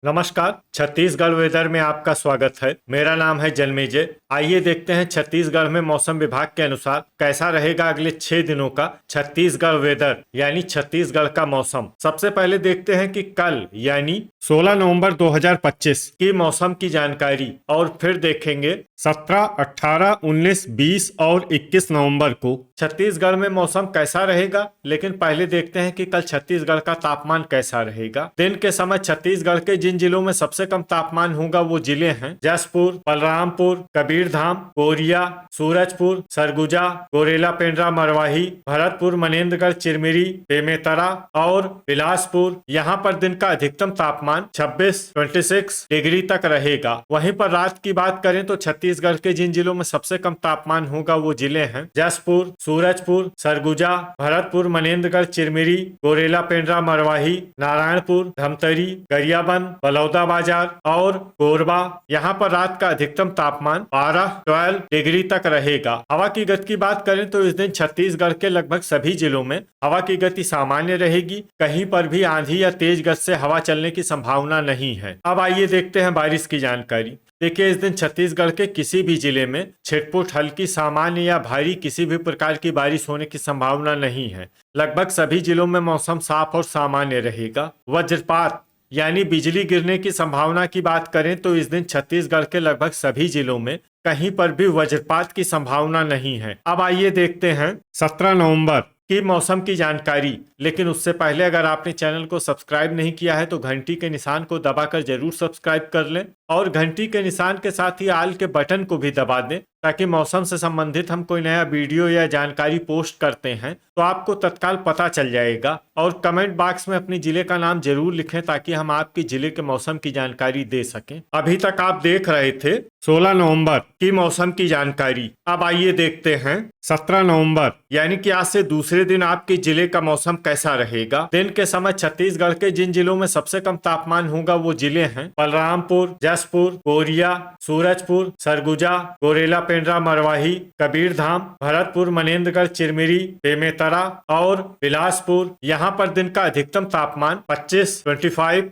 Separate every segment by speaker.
Speaker 1: नमस्कार। छत्तीसगढ़ वेदर में आपका स्वागत है। मेरा नाम है जन्मेजय। आइए देखते हैं छत्तीसगढ़ में मौसम विभाग के अनुसार कैसा रहेगा अगले 6 दिनों का छत्तीसगढ़ वेदर यानी छत्तीसगढ़ का मौसम। सबसे पहले देखते हैं कि कल यानी 16 नवंबर 2025 की मौसम की जानकारी और फिर देखेंगे 17, 18, 19, 20 और 21 नवंबर को छत्तीसगढ़ में मौसम कैसा रहेगा। लेकिन पहले देखते हैं कि कल छत्तीसगढ़ का तापमान कैसा रहेगा। दिन के समय छत्तीसगढ़ के जिन जिलों में सबसे कम तापमान होगा वो जिले हैं जसपुर, बलरामपुर, कबीरधाम, कोरिया, सूरजपुर, सरगुजा, गोरेला पेंड्रा, मरवाही, भरतपुर, मनेन्द्रगढ़, चिरमिरी, बेमेतरा और बिलासपुर। यहाँ पर दिन का अधिकतम तापमान 26 डिग्री तक रहेगा। वहीं पर रात की बात करें तो छत्तीसगढ़ के जिन जिलों में सबसे कम तापमान होगा वो जिले हैं जसपुर, सूरजपुर, सरगुजा, भरतपुर, मनेन्द्रगढ़, चिरमिरी, गोरेला पेंड्रा, मरवाही, नारायणपुर, धमतरी, गरियाबंद, बलौदाबाजार और कोरबा। यहाँ पर रात का अधिकतम तापमान 12 डिग्री तक रहेगा। हवा की गति की बात करें तो इस दिन छत्तीसगढ़ के लगभग सभी जिलों में हवा की गति सामान्य रहेगी। कहीं पर भी आंधी या तेज गति से हवा चलने की संभावना नहीं है। अब आइए देखते हैं बारिश की जानकारी। देखिए, इस दिन छत्तीसगढ़ के किसी भी जिले में छिटपुट, हल्की, सामान्य या भारी किसी भी प्रकार की बारिश होने की संभावना नहीं है। लगभग सभी जिलों में मौसम साफ और सामान्य रहेगा। वज्रपात यानी बिजली गिरने की संभावना की बात करें तो इस दिन छत्तीसगढ़ के लगभग सभी जिलों में कहीं पर भी वज्रपात की संभावना नहीं है। अब आइए देखते हैं 17 नवंबर की मौसम की जानकारी। लेकिन उससे पहले अगर आपने चैनल को सब्सक्राइब नहीं किया है तो घंटी के निशान को दबाकर जरूर सब्सक्राइब कर लें और घंटी के निशान के साथ ही आल के बटन को भी दबा दें ताकि मौसम से संबंधित हम कोई नया वीडियो या जानकारी पोस्ट करते हैं तो आपको तत्काल पता चल जाएगा। और कमेंट बॉक्स में अपने जिले का नाम जरूर लिखें ताकि हम आपके जिले के मौसम की जानकारी दे सकें। अभी तक आप देख रहे थे 16 नवंबर की मौसम की जानकारी। अब आइए देखते हैं 17 नवंबर यानी कि आज से दूसरे दिन आपके जिले का मौसम कैसा रहेगा। दिन के समय छत्तीसगढ़ के जिन जिलों में सबसे कम तापमान होगा वो जिले हैं बलरामपुर, जसपुर, कोरिया, सूरजपुर, सरगुजा, गोरेला पेंड्रा, मरवाही, कबीरधाम, भरतपुर, मनेन्द्रगढ़, चिरमिरी, बेमेतरा और बिलासपुर। यहाँ पर दिन का अधिकतम तापमान 25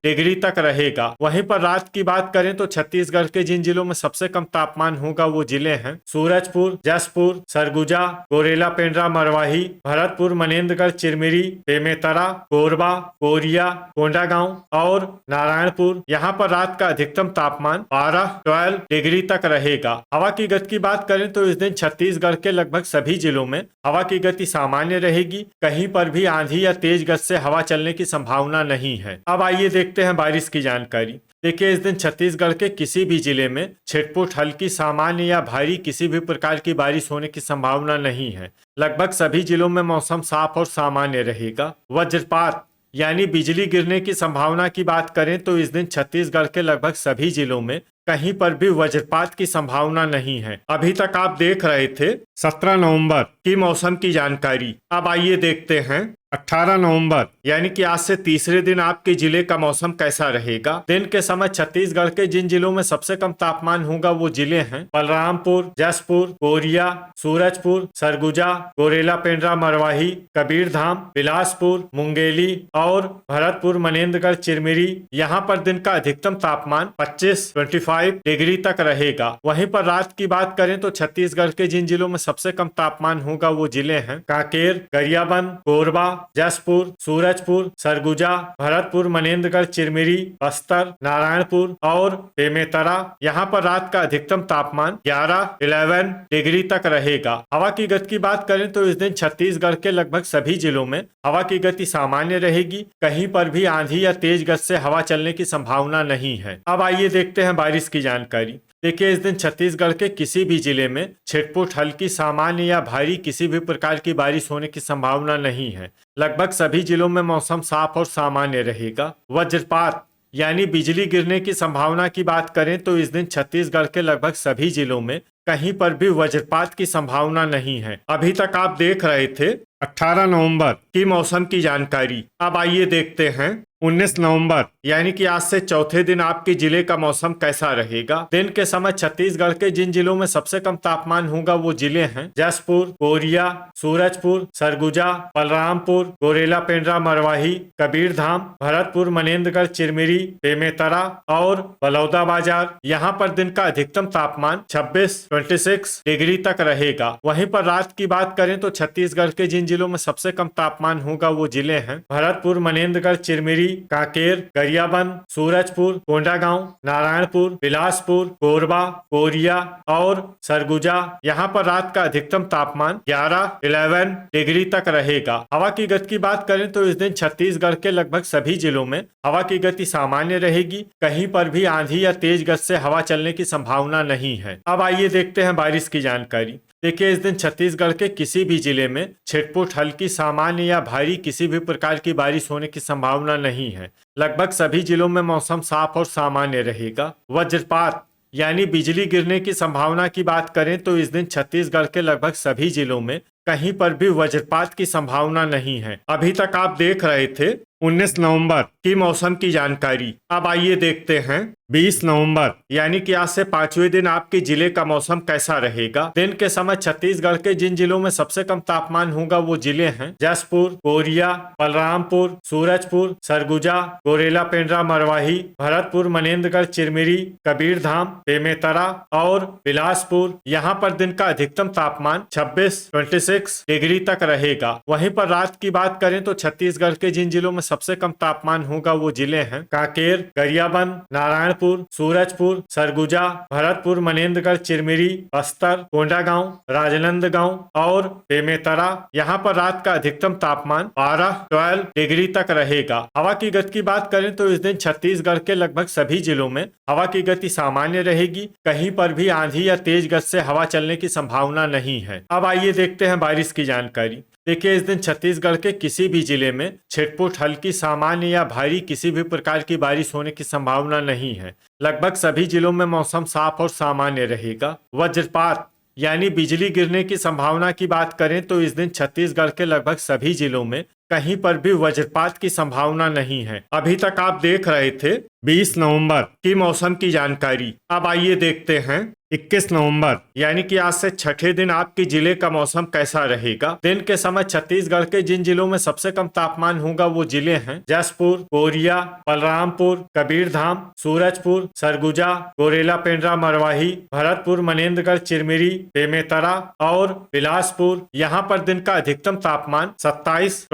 Speaker 1: डिग्री तक रहेगा। वहीं पर रात की बात करें तो छत्तीसगढ़ के जिन जिलों में सबसे कम तापमान होगा वो जिले हैं सूरजपुर, जसपुर, सरगुजा, गोरेला पेंड्रा, मरवाही, भरतपुर, मनेन्द्रगढ़, चिरमिरी, बेमेतरा, कोरबा, कोरिया, कोंडागांव और नारायणपुर। यहाँ पर रात का अधिकतम तापमान 12 डिग्री तक रहेगा। हवा की गति की बात करें तो इस दिन छत्तीसगढ़ के लगभग सभी जिलों में हवा की गति सामान्य रहेगी। कहीं पर भी आंधी या तेज गति से हवा चलने की संभावना नहीं है। अब आइए देखते हैं बारिश की जानकारी। देखिए, इस दिन छत्तीसगढ़ के किसी भी जिले में छिटपुट, हल्की, सामान्य या भारी किसी भी प्रकार की बारिश होने की संभावना नहीं है। लगभग सभी जिलों में मौसम साफ और सामान्य रहेगा। वज्रपात यानी बिजली गिरने की संभावना की बात करें तो इस दिन छत्तीसगढ़ के लगभग सभी जिलों में कहीं पर भी वज्रपात की संभावना नहीं है। अभी तक आप देख रहे थे 17 नवंबर की मौसम की जानकारी। अब आइए देखते हैं 18 नवंबर यानी कि आज से तीसरे दिन आपके जिले का मौसम कैसा रहेगा। दिन के समय छत्तीसगढ़ के जिन जिलों में सबसे कम तापमान होगा वो जिले हैं बलरामपुर, जसपुर, कोरिया, सूरजपुर, सरगुजा, गोरेला पेंड्रा, मरवाही, कबीरधाम, बिलासपुर, मुंगेली और भरतपुर, मनेन्द्रगढ़, चिरमिरी। यहाँ पर दिन का अधिकतम तापमान 25 डिग्री तक रहेगा। वहीं पर रात की बात करें तो छत्तीसगढ़ के जिन जिलों में सबसे कम तापमान होगा वो जिले हैं कांकेर, गरियाबंद, कोरबा, जसपुर, सूरजपुर, सरगुजा, भरतपुर, मनेन्द्रगढ़, चिरमिरी, बस्तर, नारायणपुर और बेमेतरा। यहाँ पर रात का अधिकतम तापमान 11 डिग्री तक रहेगा। हवा की गति की बात करें तो इस दिन छत्तीसगढ़ के लगभग सभी जिलों में हवा की गति सामान्य रहेगी। कहीं पर भी आंधी या तेज गति से हवा चलने की संभावना नहीं है। अब आइए देखते हैं बारिश की जानकारी। देखिए, इस दिन छत्तीसगढ़ के किसी भी जिले में छिटपुट, हल्की, सामान्य या भारी किसी भी प्रकार की बारिश होने की संभावना नहीं है। लगभग सभी जिलों में मौसम साफ और सामान्य रहेगा। वज्रपात यानी बिजली गिरने की संभावना की बात करें तो इस दिन छत्तीसगढ़ के लगभग सभी जिलों में कहीं पर भी वज्रपात की संभावना नहीं है। अभी तक आप देख रहे थे 18 नवंबर की मौसम की जानकारी। अब आइए देखते हैं 19 नवंबर यानी कि आज से चौथे दिन आपके जिले का मौसम कैसा रहेगा। दिन के समय छत्तीसगढ़ के जिन जिलों में सबसे कम तापमान होगा वो जिले हैं जसपुर, कोरिया, सूरजपुर, सरगुजा, बलरामपुर, गोरेला पेंड्रा, मरवाही, कबीरधाम, भरतपुर, मनेन्द्रगढ़, चिरमिरी, बेमेतरा और बलौदाबाजार। यहाँ पर दिन का अधिकतम तापमान 26 डिग्री तक रहेगा। वहीं पर रात की बात करें तो छत्तीसगढ़ के जिन जिलों में सबसे कम तापमान होगा वो जिले हैं भरतपुर, मनेन्द्रगढ़, चिरमिरी, कांकेर, गरियाबंद, सूरजपुर, कोंडागांव, नारायणपुर, बिलासपुर, कोरबा, कोरिया और सरगुजा। यहाँ पर रात का अधिकतम तापमान 11 डिग्री तक रहेगा। हवा की गति की बात करें तो इस दिन छत्तीसगढ़ के लगभग सभी जिलों में हवा की गति सामान्य रहेगी। कहीं पर भी आंधी या तेज गति से हवा चलने की संभावना नहीं है। अब आइए देखते हैं बारिश की जानकारी। देखिए, इस दिन छत्तीसगढ़ के किसी भी जिले में छिटपुट, हल्की, सामान्य या भारी किसी भी प्रकार की बारिश होने की संभावना नहीं है। लगभग सभी जिलों में मौसम साफ और सामान्य रहेगा। वज्रपात यानी बिजली गिरने की संभावना की बात करें तो इस दिन छत्तीसगढ़ के लगभग सभी जिलों में कहीं पर भी वज्रपात की संभावना नहीं है। अभी तक आप देख रहे थे 19 नवंबर की मौसम की जानकारी। अब आइए देखते हैं 20 नवंबर यानी कि आज से 5वें दिन आपके जिले का मौसम कैसा रहेगा। दिन के समय छत्तीसगढ़ के जिन जिलों में सबसे कम तापमान होगा वो जिले हैं जसपुर, कोरिया, बलरामपुर, सूरजपुर, सरगुजा, गोरेला पेंड्रा, मरवाही, भरतपुर, मनेन्द्रगढ़, चिरमिरी, कबीरधाम, बेमेतरा और बिलासपुर। यहाँ पर दिन का अधिकतम तापमान 26 डिग्री तक रहेगा। वहीं पर रात की बात करें तो छत्तीसगढ़ के जिन जिलों में सबसे कम तापमान होगा वो जिले हैं कांकेर, गरियाबंद, नारायणपुर, सूरजपुर, सरगुजा, भरतपुर, मनेन्द्रगढ़, चिरमिरी, बस्तर, कोंडागांव, राजनांदगांव और बेमेतरा। यहाँ पर रात का अधिकतम तापमान 12 डिग्री तक रहेगा। हवा की गति की बात करें तो इस दिन छत्तीसगढ़ के लगभग सभी जिलों में हवा की गति सामान्य रहेगी। कहीं पर भी आंधी या तेज गति से हवा चलने की संभावना नहीं है। अब आइए देखते हैं बारिश की जानकारी। देखिए, इस दिन छत्तीसगढ़ के किसी भी जिले में छिटपुट, हल्की, सामान्य या भारी किसी भी प्रकार की बारिश होने की संभावना नहीं है। लगभग सभी जिलों में मौसम साफ और सामान्य रहेगा। वज्रपात यानी बिजली गिरने की संभावना की बात करें तो इस दिन छत्तीसगढ़ के लगभग सभी जिलों में कहीं पर भी वज्रपात की संभावना नहीं है। अभी तक आप देख रहे थे 20 नवंबर की मौसम की जानकारी। अब आइए देखते हैं 21 नवंबर यानी कि आज से छठे दिन आपके जिले का मौसम कैसा रहेगा। दिन के समय छत्तीसगढ़ के जिन जिलों में सबसे कम तापमान होगा वो जिले हैं जसपुर, कोरिया, बलरामपुर, कबीरधाम, सूरजपुर, सरगुजा, गोरेला पेंड्रा, मरवाही, भरतपुर, मनेन्द्रगढ़, चिरमिरी, बेमेतरा और बिलासपुर। यहाँ पर दिन का अधिकतम तापमान 27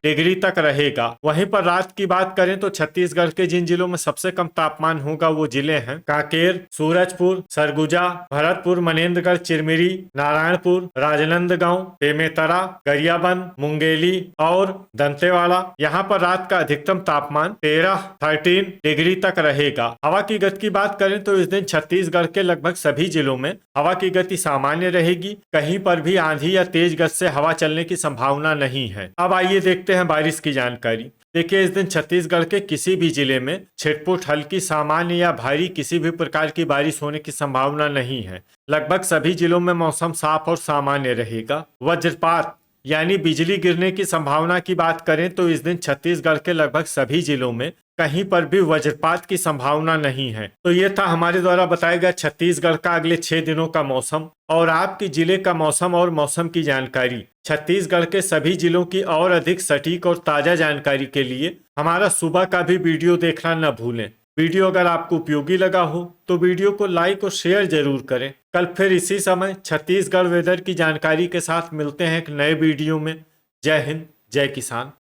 Speaker 1: डिग्री तक रहेगा। वहीं पर रात की बात करें तो छत्तीसगढ़ के जिन जिलों में सबसे कम तापमान होगा वो जिले हैं कांकेर, सूरजपुर, सरगुजा, भरतपुर, मनेन्द्रगढ़, चिरमिरी, नारायणपुर, राजनांदगांव, बेमेतरा, गरियाबंद, मुंगेली और दंतेवाड़ा। यहाँ पर रात का अधिकतम तापमान 13 डिग्री तक रहेगा। हवा की गति की बात करें तो इस दिन छत्तीसगढ़ के लगभग सभी जिलों में हवा की गति सामान्य रहेगी। कहीं पर भी आंधी या तेज गति से हवा चलने की संभावना नहीं है। अब आइए देखते हैं बारिश की जानकारी। देखिए, इस दिन छत्तीसगढ़ के किसी भी जिले में छिटपुट, हल्की, सामान्य या भारी किसी भी प्रकार की बारिश होने की संभावना नहीं है। लगभग सभी जिलों में मौसम साफ और सामान्य रहेगा। वज्रपात यानी बिजली गिरने की संभावना की बात करें तो इस दिन छत्तीसगढ़ के लगभग सभी जिलों में कहीं पर भी वज्रपात की संभावना नहीं है। तो ये था हमारे द्वारा बताया गया छत्तीसगढ़ का अगले 6 दिनों का मौसम और आपके जिले का मौसम और मौसम की जानकारी। छत्तीसगढ़ के सभी जिलों की और अधिक सटीक और ताजा जानकारी के लिए हमारा सुबह का भी वीडियो देखना न भूलें। वीडियो अगर आपको उपयोगी लगा हो तो वीडियो को लाइक और शेयर जरूर करें। कल फिर इसी समय छत्तीसगढ़ वेदर की जानकारी के साथ मिलते हैं एक नए वीडियो में। जय हिंद, जय किसान।